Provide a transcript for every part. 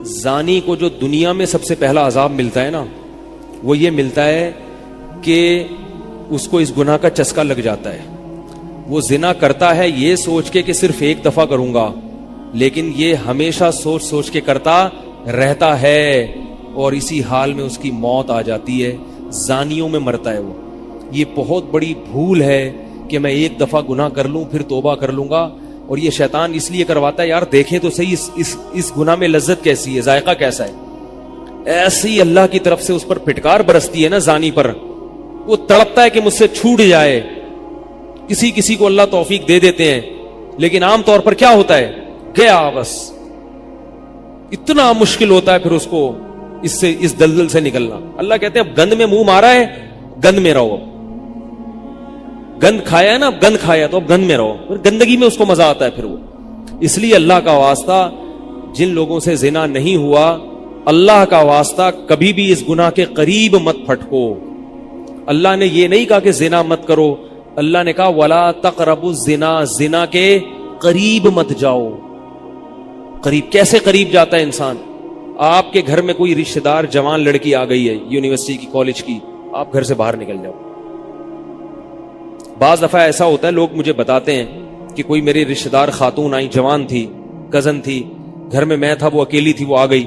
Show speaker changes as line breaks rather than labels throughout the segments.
زانی کو جو دنیا میں سب سے پہلا عذاب ملتا ہے نا، وہ یہ ملتا ہے کہ اس کو اس گناہ کا چسکا لگ جاتا ہے. وہ زنا کرتا ہے یہ سوچ کے کہ صرف ایک دفعہ کروں گا، لیکن یہ ہمیشہ سوچ سوچ کے کرتا رہتا ہے اور اسی حال میں اس کی موت آ جاتی ہے. زانیوں میں مرتا ہے وہ. یہ بہت بڑی بھول ہے کہ میں ایک دفعہ گناہ کر لوں پھر توبہ کر لوں گا. اور یہ شیطان اس لیے کرواتا ہے، یار دیکھیں تو صحیح اس گناہ میں لذت کیسی ہے، ذائقہ کیسا ہے. ایسی اللہ کی طرف سے اس پر پھٹکار برستی ہے نا زانی پر، وہ تڑپتا ہے کہ مجھ سے چھوٹ جائے. کسی کو اللہ توفیق دے دیتے ہیں، لیکن عام طور پر کیا ہوتا ہے، گیا بس. اتنا مشکل ہوتا ہے پھر اس کو اس دلدل سے نکلنا. اللہ کہتے ہیں اب گند میں منہ مارا ہے، گند میں رہو. اب گند کھایا ہے نا، اب گند کھایا تو اب گند میں رہو. پھر گندگی میں اس کو مزہ آتا ہے پھر وہ. اس لیے اللہ کا واسطہ جن لوگوں سے زنا نہیں ہوا، اللہ کا واسطہ کبھی بھی اس گناہ کے قریب مت پھٹکو. اللہ نے یہ نہیں کہا کہ زنا مت کرو، اللہ نے کہا ولا تقربوا الزنا، زنا کے قریب مت جاؤ. قریب کیسے قریب جاتا ہے انسان؟ آپ کے گھر میں کوئی رشتہ دار جوان لڑکی آ گئی ہے یونیورسٹی کی، کالج کی، آپ گھر سے باہر نکل جاؤ. بعض دفعہ ایسا ہوتا ہے، لوگ مجھے بتاتے ہیں کہ کوئی میری رشتہ دار خاتون آئی، جوان تھی، کزن تھی، گھر میں میں تھا، وہ اکیلی تھی، وہ آ گئی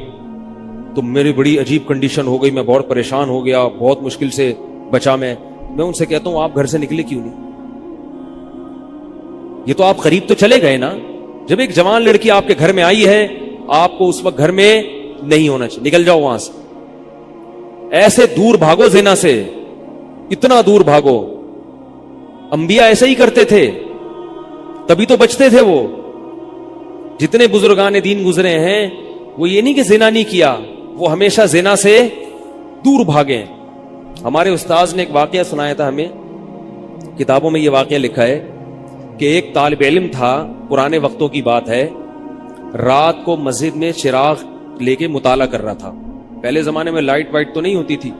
تو میری بڑی عجیب کنڈیشن ہو گئی، میں بہت پریشان ہو گیا، بہت مشکل سے بچا. میں ان سے کہتا ہوں آپ گھر سے نکلے کیوں نہیں؟ یہ تو آپ قریب تو چلے گئے نا. جب ایک جوان لڑکی آپ کے گھر میں آئی ہے، آپ کو اس وقت گھر میں نہیں ہونا چاہیے، نکل جاؤ وہاں سے. ایسے دور بھاگو زنا سے، اتنا دور بھاگو. انبیاء ایسے ہی کرتے تھے، تبھی تو بچتے تھے. وہ جتنے بزرگان دین گزرے ہیں، وہ یہ نہیں کہ زنا نہیں کیا، وہ ہمیشہ زنا سے دور بھاگے. ہمارے استاذ نے ایک واقعہ سنایا تھا ہمیں، کتابوں میں یہ واقعہ لکھا ہے کہ ایک طالب علم تھا، پرانے وقتوں کی بات ہے، رات کو مسجد میں چراغ لے کے مطالعہ کر رہا تھا. پہلے زمانے میں لائٹ وائٹ تو نہیں ہوتی تھی،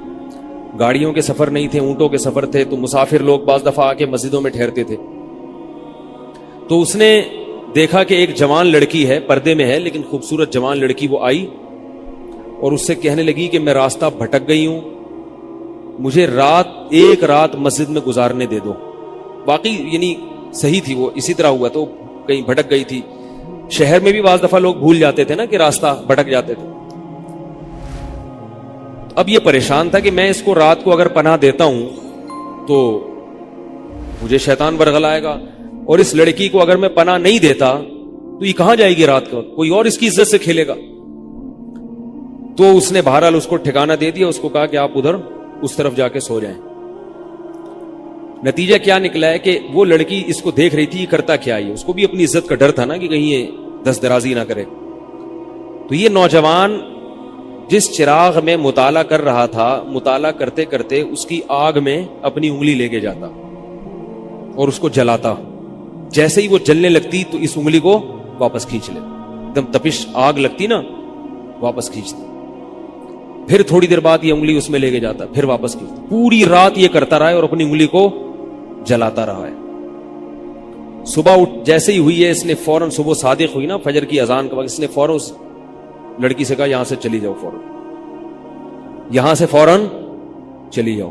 گاڑیوں کے سفر نہیں تھے، اونٹوں کے سفر تھے، تو مسافر لوگ بعض دفعہ آ کے مسجدوں میں ٹھہرتے تھے. تو اس نے دیکھا کہ ایک جوان لڑکی ہے، پردے میں ہے لیکن خوبصورت جوان لڑکی. وہ آئی اور اس سے کہنے لگی کہ میں راستہ بھٹک گئی ہوں، مجھے ایک رات مسجد میں گزارنے دے دو. واقعی یعنی صحیح تھی، وہ اسی طرح ہوا تو کہیں بھٹک گئی تھی. شہر میں بھی بعض دفعہ لوگ بھول جاتے تھے نا کہ راستہ بھٹک جاتے تھے. اب یہ پریشان تھا کہ میں اس کو رات کو اگر پناہ دیتا ہوں تو مجھے شیطان برگلائے گا، اور اس لڑکی کو اگر میں پناہ نہیں دیتا تو یہ کہاں جائے گی رات کو، کوئی اور اس کی عزت سے کھیلے گا. تو اس نے بہرحال اس کو ٹھکانہ دے دیا، اس کو کہا کہ آپ ادھر اس طرف جا کے سو جائیں. نتیجہ کیا نکلا ہے کہ وہ لڑکی اس کو دیکھ رہی تھی، یہ کرتا کیا ہے، اس کو بھی اپنی عزت کا ڈر تھا نا کہ کہیں یہ دست درازی نہ کرے. تو یہ نوجوان جس چراغ میں مطالعہ کر رہا تھا، مطالعہ کرتے کرتے اس کی آگ میں اپنی انگلی لے کے جاتا اور اس کو جلاتا. جیسے ہی وہ جلنے لگتی تو اس انگلی کو واپس کھینچ لے، ایک دم تپش آگ لگتی نا، واپس کھینچتا. پھر تھوڑی دیر بعد یہ انگلی اس میں لے کے جاتا، پھر واپس کھینچتا. پوری رات یہ کرتا رہا ہے اور اپنی انگلی کو جلاتا رہا ہے. صبح جیسے ہی ہوئی ہے، اس نے فوراً، صبح صادق ہوئی نا فجر کی اذان کے وقت، اس نے فوراً اس لڑکی سے کہا یہاں سے چلی جاؤ، فوراً یہاں سے فوراً چلی جاؤ.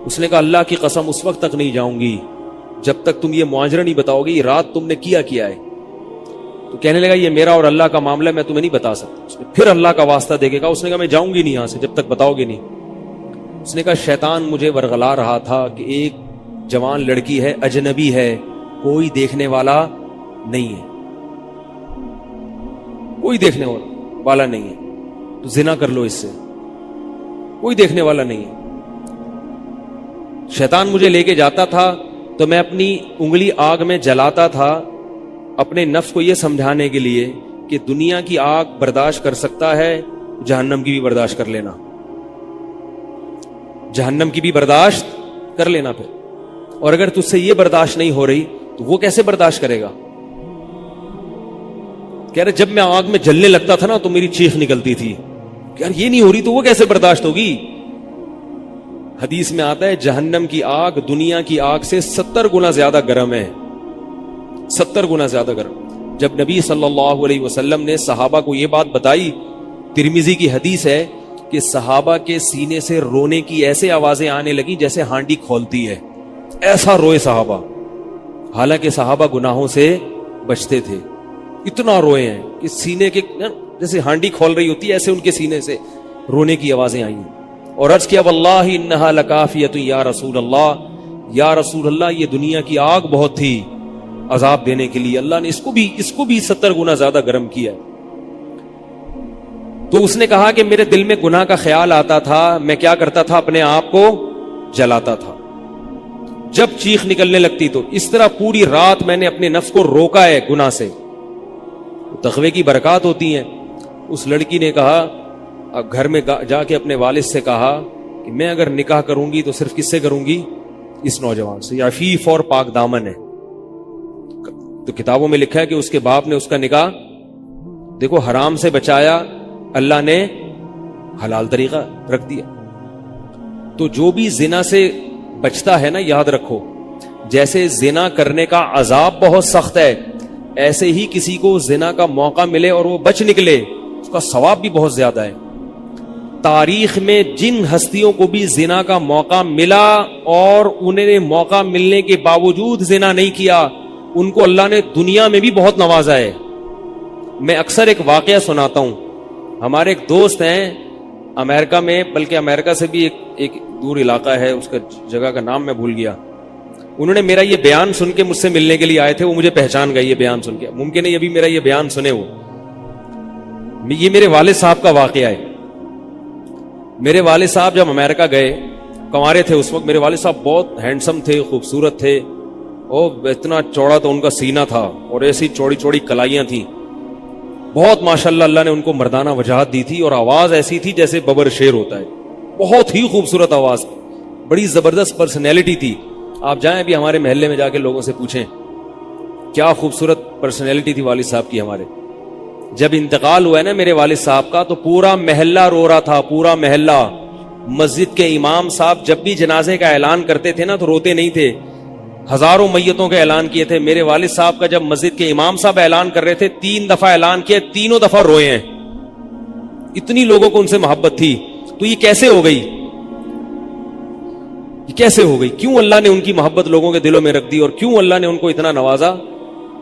اس نے کہا اللہ کی قسم اس وقت تک نہیں جاؤں گی جب تک تم یہ معاجرہ نہیں بتاؤ گی، رات تم نے کیا ہے. تو کہنے لگا یہ میرا اور اللہ کا معاملہ ہے، میں تمہیں نہیں بتا سکتا. اس نے پھر اللہ کا واسطہ دے کے کہا، اس نے کہا میں جاؤں گی نہیں یہاں سے جب تک بتاؤ گے نہیں. اس نے کہا شیطان مجھے ورغلا رہا تھا کہ ایک جوان لڑکی ہے، اجنبی ہے، کوئی دیکھنے والا نہیں ہے، کوئی دیکھنے والا نہیں ہے، تو زنا کر لو اس سے، کوئی دیکھنے والا نہیں ہے. شیطان مجھے لے کے جاتا تھا تو میں اپنی انگلی آگ میں جلاتا تھا، اپنے نفس کو یہ سمجھانے کے لیے کہ دنیا کی آگ برداشت کر سکتا ہے، جہنم کی بھی برداشت کر لینا، جہنم کی بھی برداشت کر لینا. پھر اور اگر تجھ سے یہ برداشت نہیں ہو رہی تو وہ کیسے برداشت کرے گا؟ کہہ رہے جب میں آگ میں جلنے لگتا تھا نا تو میری چیخ نکلتی تھی کہ یار یہ نہیں ہو رہی تو وہ کیسے برداشت ہوگی. حدیث میں آتا ہے جہنم کی آگ دنیا کی آگ سے 70 گنا زیادہ گرم ہے، 70 گنا زیادہ گرم. جب نبی صلی اللہ علیہ وسلم نے صحابہ کو یہ بات بتائی ترمذی کی حدیث ہے کہ صحابہ کے سینے سے رونے کی ایسے آوازیں آنے لگی جیسے ہانڈی کھولتی ہے، ایسا روئے صحابہ، حالانکہ صحابہ گناہوں سے بچتے تھے، اتنا روئے ہیں کہ سینے کے جیسے ہانڈی کھول رہی ہوتی ہے ایسے ان کے سینے سے رونے کی آوازیں آئی ہیں۔ اور عرض کیا واللہ انہا لکافیۃ یا رسول اللہ، یا رسول اللہ یہ دنیا کی آگ بہت تھی عذاب دینے کے لیے، اللہ نے اس کو بھی 70 گنا زیادہ گرم کیا ہے۔ تو اس نے کہا کہ میرے دل میں گناہ کا خیال آتا تھا، میں کیا کرتا تھا، اپنے آپ کو جلاتا تھا جب چیخ نکلنے لگتی، تو اس طرح پوری رات میں نے اپنے نفس کو روکا ہے گناہ سے۔ تقوی کی برکات ہوتی ہیں۔ اس لڑکی نے کہا، اب گھر میں جا کے اپنے والد سے کہا کہ میں اگر نکاح کروں گی تو صرف کس سے کروں گی، اس نوجوان سے، عفیف اور پاک دامن ہے۔ تو کتابوں میں لکھا ہے کہ اس کے باپ نے اس کا نکاح دیکھو حرام سے بچایا، اللہ نے حلال طریقہ رکھ دیا۔ تو جو بھی زنا سے بچتا ہے نا، یاد رکھو جیسے زنا کرنے کا عذاب بہت سخت ہے، ایسے ہی کسی کو زنا کا موقع ملے اور وہ بچ نکلے، اس کا ثواب بھی بہت زیادہ ہے۔ تاریخ میں جن ہستیوں کو بھی زنا کا موقع ملا اور انہیں نے موقع ملنے کے باوجود زنا نہیں کیا، ان کو اللہ نے دنیا میں بھی بہت نوازا ہے۔ میں اکثر ایک واقعہ سناتا ہوں، ہمارے ایک دوست ہیں امریکہ میں، بلکہ امریکہ سے بھی ایک دور علاقہ ہے، اس کا جگہ کا نام میں بھول گیا۔ انہوں نے میرا یہ بیان سن کے مجھ سے ملنے کے لیے آئے تھے، وہ مجھے پہچان گئے یہ بیان سن کے، ممکن ہے یہ بھی میرا یہ بیان سنے وہ۔ یہ میرے والد صاحب کا واقعہ ہے۔ میرے والد صاحب جب امریکہ گئے، کنوارے تھے اس وقت، میرے والد صاحب بہت ہینڈسم تھے، خوبصورت تھے، اور اتنا چوڑا تو ان کا سینہ تھا اور ایسی چوڑی چوڑی کلائیاں تھیں، بہت ماشاءاللہ اللہ نے ان کو مردانہ وجاہت دی تھی، اور آواز ایسی تھی جیسے ببر شیر ہوتا ہے، بہت ہی خوبصورت آواز، بڑی زبردست پرسنالٹی تھی۔ آپ جائیں ابھی ہمارے محلے میں جا کے لوگوں سے پوچھیں کیا خوبصورت پرسنالٹی تھی والد صاحب کی ہمارے۔ جب انتقال ہوا ہے نا میرے والد صاحب کا، تو پورا محلہ رو رہا تھا، پورا محلہ۔ مسجد کے امام صاحب جب بھی جنازے کا اعلان کرتے تھے نا تو روتے نہیں تھے، ہزاروں میتوں کا اعلان کیے تھے۔ میرے والد صاحب کا جب مسجد کے امام صاحب اعلان کر رہے تھے، 3 دفعہ اعلان کیا، تینوں دفعہ روئے ہیں، اتنی لوگوں کو ان سے محبت تھی۔ تو یہ کیسے ہو گئی، یہ کیسے ہو گئی؟ کیوں اللہ نے ان کی محبت لوگوں کے دلوں میں رکھ دی، اور کیوں اللہ نے ان کو اتنا نوازا؟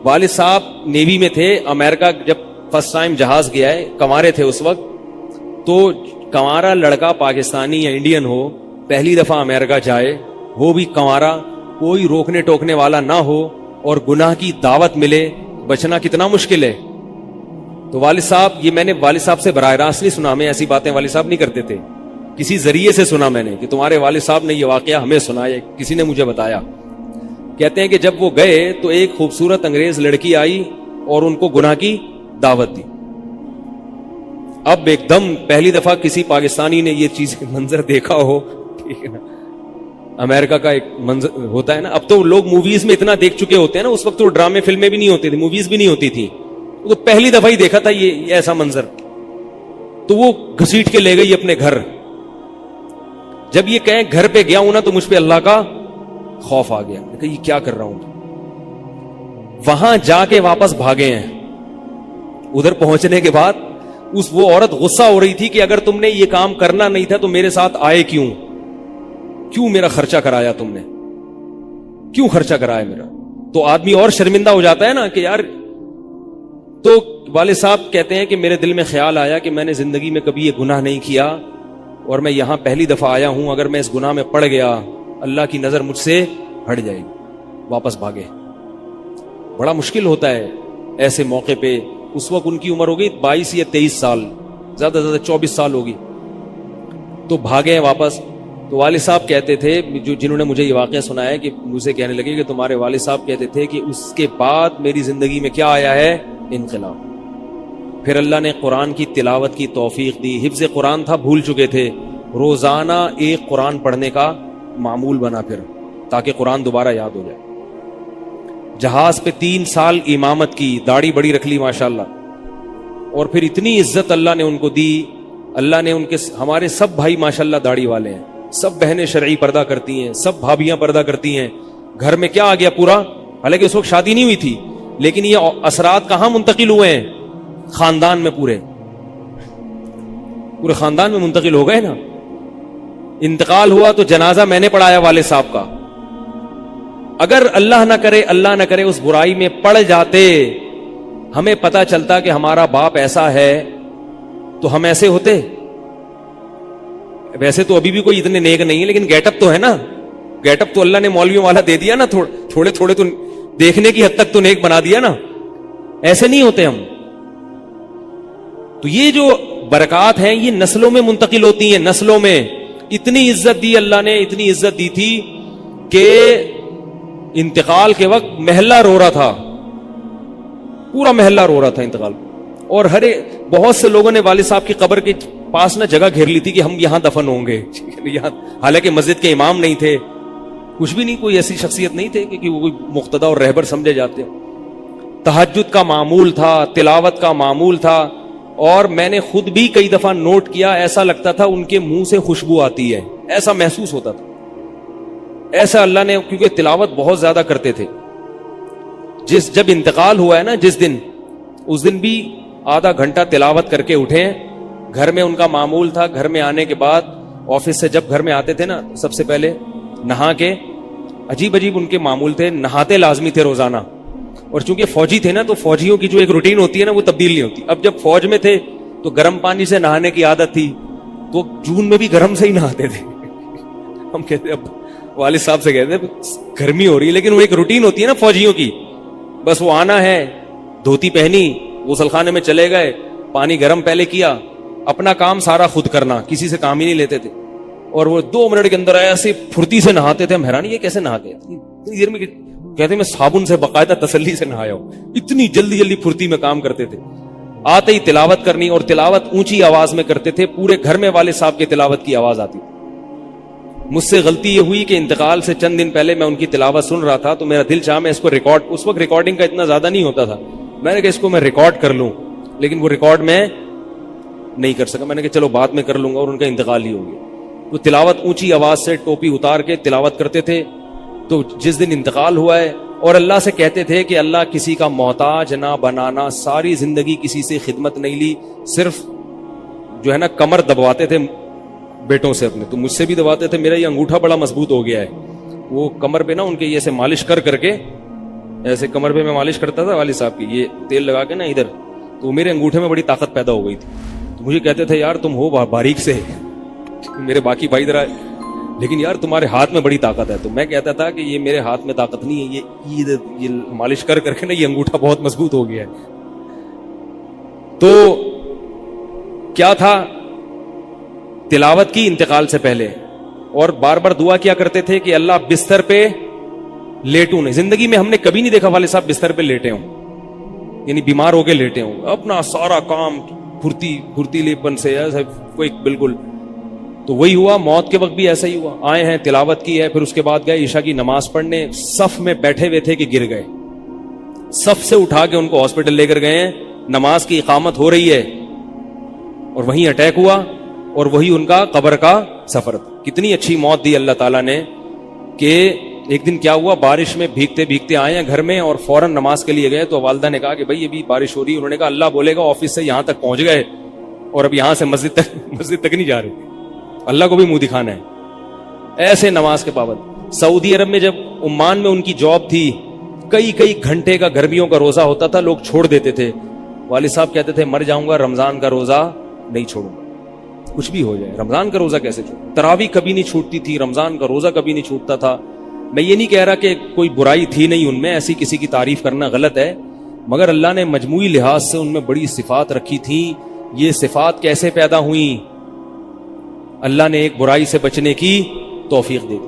والد صاحب نیوی میں تھے، امریکہ جب فرسٹ ٹائم جہاز گیا ہے، کنوارے تھے اس وقت، تو کنوارا لڑکا پاکستانی یا انڈین ہو، پہلی دفعہ امریکہ جائے، وہ بھی کنوارا، کوئی روکنے ٹوکنے والا نہ ہو، اور گناہ کی دعوت ملے، بچنا کتنا مشکل ہے۔ تو والد صاحب، یہ میں نے والد صاحب سے براہ راست نہیں سنا، ہمیں ایسی باتیں والد صاحب نہیں کرتے تھے، کسی ذریعے سے سنا میں نے کہ تمہارے والد صاحب نے یہ واقعہ ہمیں سنایا، کسی نے مجھے بتایا۔ کہتے ہیں کہ جب وہ گئے تو ایک خوبصورت انگریز لڑکی آئی اور ان کو گناہ کی دعوت دی۔ اب ایک دم پہلی دفعہ کسی پاکستانی نے یہ چیز منظر دیکھا ہو، ٹھیک ہے نا، امریکہ کا ایک منظر ہوتا ہے نا، اب تو لوگ موویز میں اتنا دیکھ چکے ہوتے ہیں نا، اس وقت تو ڈرامے فلمیں بھی نہیں ہوتی تھی، موویز بھی نہیں ہوتی تھی، تو پہلی دفعہ ہی دیکھا تھا یہ ایسا منظر، تو وہ گھسیٹ کے لے گئی اپنے گھر۔ جب یہ کہیں گھر پہ گیا ہوں نا تو مجھ پہ اللہ کا خوف آ گیا کہ یہ کیا کر رہا ہوں۔ وہاں جا کے واپس بھاگے ہیں۔ ادھر پہنچنے کے بعد وہ عورت غصہ ہو رہی تھی کہ اگر تم نے یہ کام کرنا نہیں تھا تو میرے ساتھ آئے کیوں میرا خرچہ کرایا تم نے، کیوں خرچہ کرایا میرا؟ تو آدمی اور شرمندہ ہو جاتا ہے نا کہ یار۔ تو والد صاحب کہتے ہیں کہ میرے دل میں خیال آیا کہ میں نے زندگی میں کبھی یہ گناہ نہیں کیا، اور میں یہاں پہلی دفعہ آیا ہوں، اگر میں اس گناہ میں پڑ گیا اللہ کی نظر مجھ سے ہٹ جائے گی۔ واپس بھاگے۔ بڑا مشکل ہوتا ہے ایسے موقع پہ۔ اس وقت ان کی عمر ہوگی 22 یا 23 سال، زیادہ سے زیادہ 24 سال ہوگی، تو بھاگے ہیں واپس۔ تو والد صاحب کہتے تھے، جنہوں نے مجھے یہ واقعہ سنایا، کہ مجھے کہنے لگے کہ تمہارے والد صاحب کہتے تھے کہ اس کے بعد میری زندگی میں کیا آیا ہے؟ انقلاب۔ پھر اللہ نے قرآن کی تلاوت کی توفیق دی، حفظ قرآن تھا، بھول چکے تھے، روزانہ ایک قرآن پڑھنے کا معمول بنا پھر، تاکہ قرآن دوبارہ یاد ہو جائے۔ جہاز پہ 3 سال امامت کی، داڑھی بڑی رکھ لی ماشاءاللہ، اور پھر اتنی عزت اللہ نے ان کو دی۔ اللہ نے ان کے، ہمارے سب بھائی ماشاءاللہ داڑھی والے ہیں، سب بہنیں شرعی پردہ کرتی ہیں، سب بھابیاں پردہ کرتی ہیں۔ گھر میں کیا آ گیا پورا، حالانکہ اس وقت شادی نہیں ہوئی تھی، لیکن یہ اثرات کہاں منتقل ہوئے ہیں؟ خاندان میں پورے۔ پورے خاندان میں منتقل ہو گئے نا. انتقال ہوا تو جنازہ میں نے پڑھایا والد صاحب کا. اگر اللہ نہ کرے اس برائی میں پڑ جاتے, ہمیں پتا چلتا کہ ہمارا باپ ایسا ہے, تو ہم ایسے ہوتے. ویسے تو ابھی بھی کوئی اتنے نیک نہیں ہے, لیکن گیٹ اپ تو ہے نا. گیٹ اپ تو اللہ نے مولویوں والا دے دیا نا, تھوڑے تھوڑے تو دیکھنے کی حد تک تو نیک بنا دیا نا. ایسے نہیں ہوتے ہم. تو یہ جو برکات ہیں یہ نسلوں میں منتقل ہوتی ہیں. نسلوں میں اتنی عزت دی اللہ نے, اتنی عزت دی تھی کہ انتقال کے وقت محلہ رو رہا تھا, پورا محلہ رو رہا تھا انتقال. اور بہت سے لوگوں نے والد صاحب کی قبر کے پاس نہ جگہ گھیر لی تھی کہ ہم یہاں دفن ہوں گے. حالانکہ مسجد کے امام نہیں تھے, کچھ بھی نہیں, کوئی ایسی شخصیت نہیں تھے کہ وہ کوئی مقتدی اور رہبر سمجھے جاتے. تہجد کا معمول تھا, تلاوت کا معمول تھا. اور میں نے خود بھی کئی دفعہ نوٹ کیا, ایسا لگتا تھا ان کے منہ سے خوشبو آتی ہے, ایسا محسوس ہوتا تھا. ایسا اللہ نے, کیونکہ تلاوت بہت زیادہ کرتے تھے. جب انتقال ہوا ہے نا جس دن, اس دن بھی آدھا گھنٹہ تلاوت کر کے اٹھے. گھر میں ان کا معمول تھا, گھر میں آنے کے بعد آفس سے جب گھر میں آتے تھے نا, سب سے پہلے نہا کے, عجیب ان کے معمول تھے, نہاتے لازمی تھے روزانہ. اور چونکہ فوجی تھے نا, تو فوجیوں کی جو ایک روٹین ہوتی ہے نا, وہ تبدیل نہیں ہوتی. اب جب فوج میں تھے تو گرم پانی سے نہانے کی عادت تھی, تو جون میں بھی گرم سے ہی نہاتے تھے. ہم کہتے, اب والد صاحب سے کہتے گرمی ہو رہی ہے, لیکن وہ ایک روٹین ہوتی ہے نا فوجیوں کی. بس وہ آنا ہے, دھوتی پہنی, غسل خانے میں چلے گئے, پانی گرم پہلے کیا, اپنا کام سارا خود کرنا, کسی سے کام ہی نہیں لیتے تھے. اور وہ 2 منٹ کے اندر ایسے پھرتی سے نہاتے تھے. ہم حیران, یہ کیسے نہاتے ہیں اتنی دیر میں؟ کہتے میں صابن سے باقاعدہ تسلی سے نہایا ہوں. اتنی جلدی پھرتی میں کام کرتے تھے. آتے ہی تلاوت کرنی, اور تلاوت اونچی آواز میں کرتے تھے. پورے گھر میں والد صاحب کے تلاوت کی آواز آتی تھی. مجھ سے غلطی یہ ہوئی کہ انتقال سے چند دن پہلے میں ان کی تلاوت سن رہا تھا, تو میرا دل چاہا میں اس کو ریکارڈ, اس وقت ریکارڈنگ کا اتنا زیادہ نہیں ہوتا تھا, میں نے کہا اس کو میں ریکارڈ کر لوں, لیکن وہ ریکارڈ میں نہیں کر سکا. میں نے کہا چلو بعد میں کر لوں گا, اور ان کا انتقال ہی ہو گیا. وہ تلاوت اونچی آواز سے ٹوپی اتار کے تلاوت کرتے تھے. تو جس دن انتقال ہوا ہے, اور اللہ سے کہتے تھے کہ اللہ کسی کا محتاج نہ بنانا, ساری زندگی کسی سے خدمت نہیں لی, صرف جو ہے نا کمر دبواتے تھے بیٹوں سے اپنے. تو مجھ سے بھی دباتے تھے, میرا یہ انگوٹھا بڑا مضبوط ہو گیا ہے. وہ کمر پہ نا ان کے یہ ایسے مالش کر کے, ایسے کمر پہ میں مالش کرتا تھا والد صاحب کی, یہ تیل لگا کے نا ادھر, تو میرے انگوٹھے میں بڑی طاقت پیدا ہو گئی تھی. تو مجھے کہتے تھے یار تم ہو باریک سے, میرے باقی بھائی ذرا, لیکن یار تمہارے ہاتھ میں بڑی طاقت ہے. تو میں کہتا تھا کہ یہ میرے ہاتھ میں طاقت نہیں ہے, یہ مالش کر کے نا یہ انگوٹھا بہت مضبوط ہو گیا ہے. تو کیا تھا, تلاوت کی انتقال سے پہلے, اور بار بار دعا کیا کرتے تھے کہ اللہ بستر پہ لیٹوں نہیں. زندگی میں ہم نے کبھی نہیں دیکھا والد صاحب بستر پہ لیٹے ہوں, یعنی بیمار ہو کے لیٹے ہوں. اپنا سارا کام پھرتیلے پن سے کوئی بالکل. تو وہی ہوا, موت کے وقت بھی ایسا ہی ہوا. آئے ہیں, تلاوت کی ہے, پھر اس کے بعد گئے عشاء کی نماز پڑھنے. صف میں بیٹھے ہوئے تھے کہ گر گئے, صف سے اٹھا کے ان کو ہاسپٹل لے کر گئے. نماز کی اقامت ہو رہی ہے, اور وہیں اٹیک ہوا, اور وہی ان کا قبر کا سفر تھا. کتنی اچھی موت دی اللہ تعالیٰ نے, کہ ایک دن کیا ہوا, بارش میں بھیگتے بھیگتے آئے ہیں گھر میں, اور فوراً نماز کے لیے گئے. تو والدہ نے کہا کہ بھائی ابھی بارش ہو رہی ہے. انہوں نے کہا اللہ بولے گا آفس سے یہاں تک پہنچ گئے, اور اب یہاں سے مسجد تک نہیں جا رہے, اللہ کو بھی منہ دکھانا ہے. ایسے نماز کے پابند. سعودی عرب میں جب عمان میں ان کی جاب تھی, کئی گھنٹے کا گرمیوں کا روزہ ہوتا تھا, لوگ چھوڑ دیتے تھے. والد صاحب کہتے تھے مر جاؤں گا, رمضان کا روزہ نہیں چھوڑوں گا, کچھ بھی ہو جائے. رمضان کا روزہ کیسے چھوڑوں؟ تراویح کبھی نہیں چھوٹتی تھی, رمضان کا روزہ کبھی نہیں چھوٹتا تھا. میں یہ نہیں کہہ رہا کہ کوئی برائی تھی نہیں ان میں, ایسی کسی کی تعریف کرنا غلط ہے, مگر اللہ نے مجموعی لحاظ سے ان میں بڑی صفات رکھی تھی. یہ صفات کیسے پیدا ہوئیں؟ اللہ نے ایک برائی سے بچنے کی توفیق دے دی.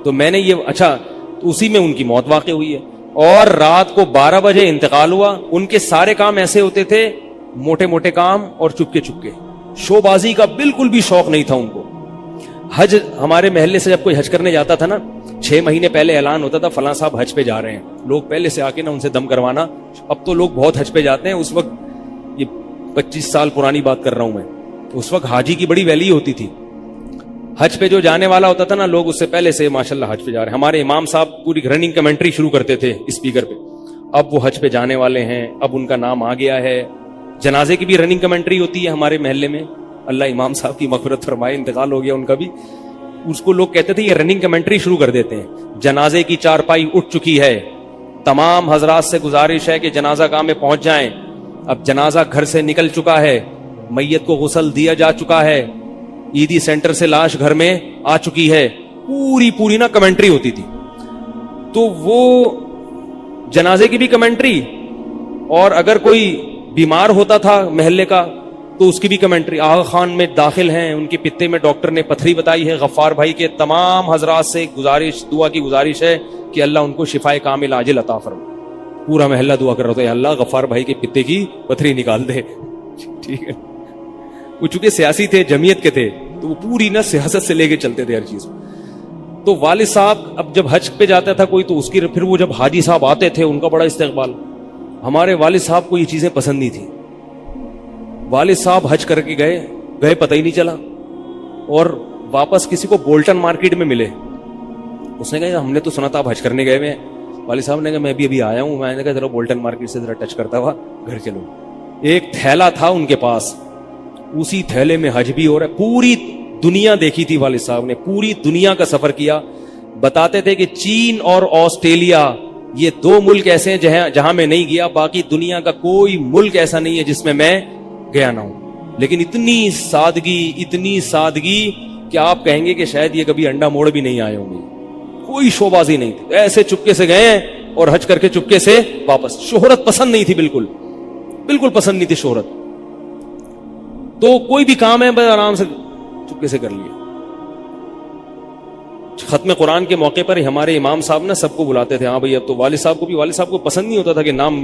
تو میں نے یہ تو اسی میں ان کی موت واقع ہوئی ہے. اور رات کو 12 بجے انتقال ہوا. ان کے سارے کام ایسے ہوتے تھے, موٹے موٹے کام اور چپکے چپکے. شو بازی کا بالکل بھی شوق نہیں تھا ان کو. حج, ہمارے محلے سے جب کوئی حج کرنے جاتا تھا نا, 6 مہینے پہلے اعلان ہوتا تھا فلاں صاحب حج پہ جا رہے ہیں. لوگ پہلے سے آ کے نا ان سے دم کروانا. اب تو لوگ بہت حج پہ جاتے ہیں, اس وقت یہ 25 سال پرانی بات کر رہا ہوں میں, اس وقت حاجی کی بڑی ویلی ہوتی تھی. حج پہ جو جانے والا ہوتا تھا نا, لوگ اس سے پہلے سے ماشاءاللہ حج پہ جا رہے ہیں. ہمارے امام صاحب پوری رننگ کمنٹری شروع کرتے تھے اسپیکر پہ, اب وہ حج پہ جانے والے ہیں, اب ان کا نام آ گیا ہے. جنازے کی بھی رننگ کمنٹری ہوتی ہے ہمارے محلے میں. اللہ امام صاحب کی مغفرت فرمائے, انتقال ہو گیا ان کا بھی. اس کو لوگ کہتے تھے یہ رننگ کمنٹری شروع کر دیتے ہیں. جنازے کی چارپائی اٹھ چکی ہے, تمام حضرات سے گزارش ہے کہ جنازہ گاہ میں پہنچ جائیں. اب جنازہ گھر سے نکل چکا ہے, میت کو غسل دیا جا چکا ہے, عیدی سینٹر سے لاش گھر میں آ چکی ہے. پوری نا کمنٹری ہوتی تھی. تو وہ جنازے کی بھی کمنٹری, اور اگر کوئی بیمار ہوتا تھا محلے کا تو اس کی بھی کمنٹری. آغا خان میں داخل ہیں, ان کے پتے میں ڈاکٹر نے پتھری بتائی ہے. غفار بھائی کے تمام حضرات سے گزارش, دعا کی گزارش ہے کہ اللہ ان کو شفائے کامل عاجل عطا فرمائے. پورا محلہ دعا کر رہا تھا, اللہ غفار بھائی کے پتے کی پتھری نکال دے. ٹھیک ہے, وہ چونکہ سیاسی تھے, جمعیت کے تھے, تو وہ پوری نا سیاست سے لے کے چلتے تھے ہر چیز. تو والد صاحب اب جب حج پہ جاتا تھا کوئی, تو اس کی پھر وہ جب حاجی صاحب آتے تھے ان کا بڑا استقبال. ہمارے والد صاحب کو یہ چیزیں پسند نہیں تھی. والد صاحب حج کر کے گئے پتہ ہی نہیں چلا, اور واپس کسی کو بولٹن مارکیٹ میں ملے. اس نے کہا ہم نے تو سنا تھا آپ حج کرنے گئے ہوئے ہیں. والد صاحب نے کہا میں ابھی آیا ہوں. میں نے کہا چلو بولٹن مارکیٹ سے ذرا ٹچ کرتا ہوا گھر چلو. ایک تھیلا تھا ان کے پاس, اسی تھیلے میں حج بھی ہو رہا ہے. پوری دنیا دیکھی تھی والد صاحب نے, پوری دنیا کا سفر کیا. بتاتے تھے کہ چین اور آسٹریلیا یہ 2 ملک ایسے ہیں جہاں میں نہیں گیا, باقی دنیا کا کوئی ملک ایسا نہیں ہے جس میں گیا نہ ہوں. لیکن اتنی سادگی کہ آپ کہیں گے کہ شاید یہ کبھی انڈا موڑ بھی نہیں آئے ہوں گے. کوئی شوبازی نہیں تھی, ایسے چپکے سے گئے ہیں اور حج کر کے چپکے سے واپس. شہرت پسند نہیں تھی, بالکل پسند نہیں تھی شہرت. تو کوئی بھی کام ہے بس آرام سے چپکے سے کر لیا. ختم قرآن کے موقع پر ہمارے امام صاحب نا سب کو بلاتے تھے. ہاں بھائی اب تو والد صاحب کو پسند نہیں ہوتا تھا کہ نام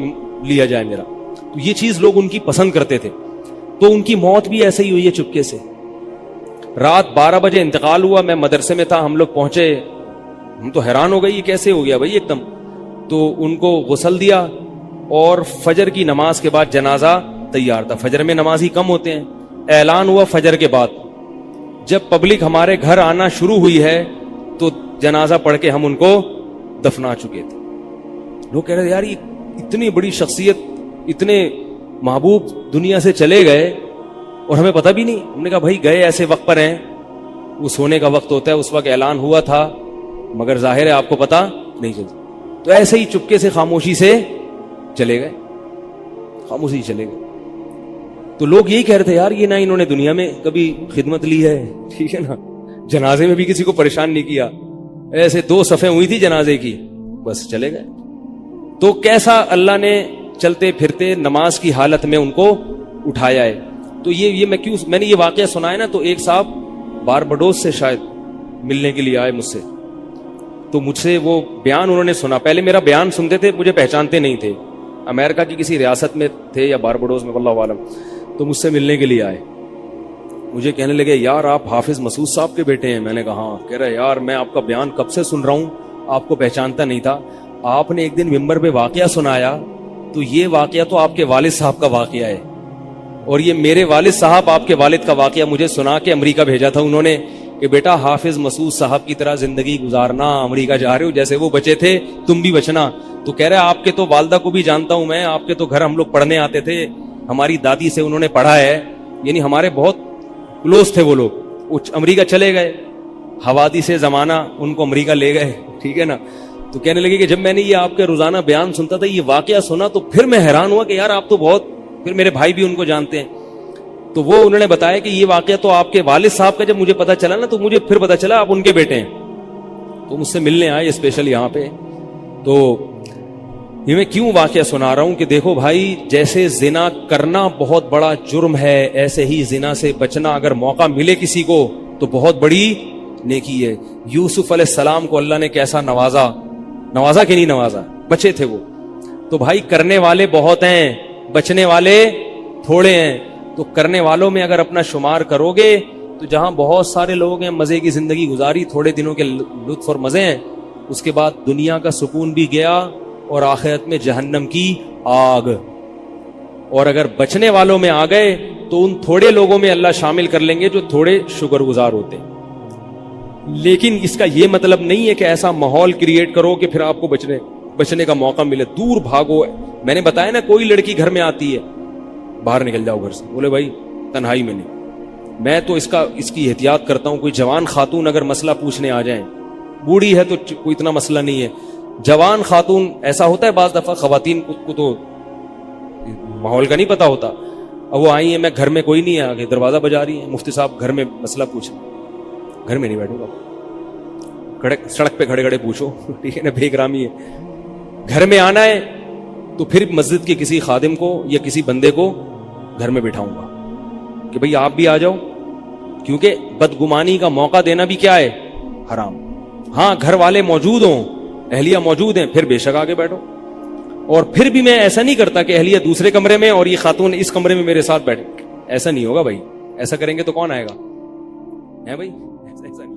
لیا جائے میرا, تو یہ چیز لوگ ان کی پسند کرتے تھے. تو ان کی موت بھی ایسے ہی ہوئی ہے چپکے سے. رات 12 بجے انتقال ہوا. میں مدرسے میں تھا, ہم لوگ پہنچے, ہم تو حیران ہو گئے یہ کیسے ہو گیا بھائی ایک دم. تو ان کو غسل دیا, اور فجر کی نماز کے بعد جنازہ تیار تھا. فجر میں نمازی کم ہوتے ہیں. اعلان ہوا فجر کے بعد. جب پبلک ہمارے گھر آنا شروع ہوئی ہے تو جنازہ پڑھ کے ہم ان کو دفنا چکے تھے. لوگ کہہ رہے تھے یار یہ اتنی بڑی شخصیت, اتنے محبوب دنیا سے چلے گئے اور ہمیں پتہ بھی نہیں. ہم نے کہا بھائی گئے ایسے وقت پر ہیں, وہ سونے کا وقت ہوتا ہے, اس وقت اعلان ہوا تھا, مگر ظاہر ہے آپ کو پتہ نہیں چلتا. تو ایسے ہی چپکے سے خاموشی سے چلے گئے. تو لوگ یہی کہہ رہے تھے یار یہ نہ انہوں نے دنیا میں کبھی خدمت لی ہے, ٹھیک ہے نا, جنازے میں بھی کسی کو پریشان نہیں کیا, ایسے 2 صفیں ہوئی تھی جنازے کی, بس چلے گئے. تو کیسا اللہ نے چلتے پھرتے نماز کی حالت میں ان کو اٹھایا ہے. تو یہ میں نے یہ واقعہ سنا ہے نا, تو ایک صاحب باربڈوس سے شاید ملنے کے لیے آئے مجھ سے. تو مجھ سے وہ بیان انہوں نے سنا. پہلے میرا بیان سنتے تھے, مجھے پہچانتے نہیں تھے, امریکہ کی کسی ریاست میں تھے یا باربڈوس میں, واللہ عالم. تو مجھ سے ملنے کے لیے آئے. مجھے کہنے لگے یار آپ حافظ مسعود صاحب کے بیٹے ہیں. میں نے کہا ہاں. کہہ رہے یار میں آپ کا بیان کب سے سن رہا ہوں, آپ کو پہچانتا نہیں تھا. آپ نے ایک دن ممبر پہ واقعہ سنایا, تو یہ واقعہ تو آپ کے والد صاحب کا واقعہ ہے, اور یہ میرے والد صاحب آپ کے والد کا واقعہ مجھے سنا کے امریکہ بھیجا تھا انہوں نے کہ بیٹا حافظ مسعود صاحب کی طرح زندگی گزارنا, امریکہ جا رہے ہو, جیسے وہ بچے تھے تم بھی بچنا. تو کہہ رہے آپ کے تو والدہ کو بھی جانتا ہوں میں, آپ کے تو گھر ہم لوگ پڑھنے آتے تھے, ہماری دادی سے انہوں نے پڑھا ہے, یعنی ہمارے بہت کلوز تھے وہ لوگ. امریکہ چلے گئے, حوادث زمانہ ان کو امریکہ لے گئے, ٹھیک ہے نا. تو کہنے لگے کہ جب میں نے یہ آپ کے روزانہ بیان سنتا تھا, یہ واقعہ سنا, تو پھر میں حیران ہوا کہ یار آپ تو بہت, پھر میرے بھائی بھی ان کو جانتے ہیں. تو وہ انہوں نے بتایا کہ یہ واقعہ تو آپ کے والد صاحب کا جب مجھے پتا چلا نا, تو مجھے پھر پتا چلا آپ ان کے بیٹے ہیں. تو مجھ سے ملنے آئے اسپیشل یہاں پہ. تو یہ میں کیوں واقعہ سنا رہا ہوں کہ دیکھو بھائی, جیسے زنا کرنا بہت بڑا جرم ہے, ایسے ہی زنا سے بچنا اگر موقع ملے کسی کو تو بہت بڑی نیکی ہے. یوسف علیہ السلام کو اللہ نے کیسا نوازا کہ نہیں نوازا, بچے تھے وہ. تو بھائی کرنے والے بہت ہیں, بچنے والے تھوڑے ہیں. تو کرنے والوں میں اگر اپنا شمار کرو گے تو جہاں بہت سارے لوگ ہیں مزے کی زندگی گزاری, تھوڑے دنوں کے لطف اور مزے ہیں, اس کے بعد دنیا کا سکون بھی گیا اور آخرت میں جہنم کی آگ. اور اگر بچنے والوں میں آ گئے تو ان تھوڑے لوگوں میں اللہ شامل کر لیں گے جو تھوڑے شکر گزار ہوتے ہیں. لیکن اس کا یہ مطلب نہیں ہے کہ ایسا ماحول کریٹ کرو کہ پھر آپ کو بچنے کا موقع ملے. دور بھاگو. میں نے بتایا نا, کوئی لڑکی گھر میں آتی ہے, باہر نکل جاؤ گھر سے, بولے بھائی تنہائی میں نہیں, میں تو اس کی احتیاط کرتا ہوں. کوئی جوان خاتون اگر مسئلہ پوچھنے آ جائیں, بوڑھی ہے تو کوئی اتنا مسئلہ نہیں ہے, جوان خاتون ایسا ہوتا ہے بعض دفعہ خواتین کو تو ماحول کا نہیں پتا ہوتا, اب وہ آئی ہیں, میں گھر میں کوئی نہیں ہے, آگے دروازہ بجا رہی ہیں, مفتی صاحب گھر میں مسئلہ پوچھ, گھر میں نہیں بیٹھوں گا, سڑک پہ کھڑے کھڑے پوچھو, ٹھیک ہے نا, بے اکرامی ہے. گھر میں آنا ہے تو پھر مسجد کے کسی خادم کو یا کسی بندے کو گھر میں بٹھاؤں گا کہ بھئی آپ بھی آ جاؤ, کیونکہ بدگمانی کا موقع دینا بھی کیا ہے, حرام. ہاں گھر والے موجود ہوں, اہلیہ موجود ہیں, پھر بے شک آگے بیٹھو. اور پھر بھی میں ایسا نہیں کرتا کہ اہلیہ دوسرے کمرے میں اور یہ خاتون اس کمرے میں میرے ساتھ بیٹھے, ایسا نہیں ہوگا بھائی. ایسا کریں گے تو کون آئے گا, ہے بھائی, ایسا نہیں.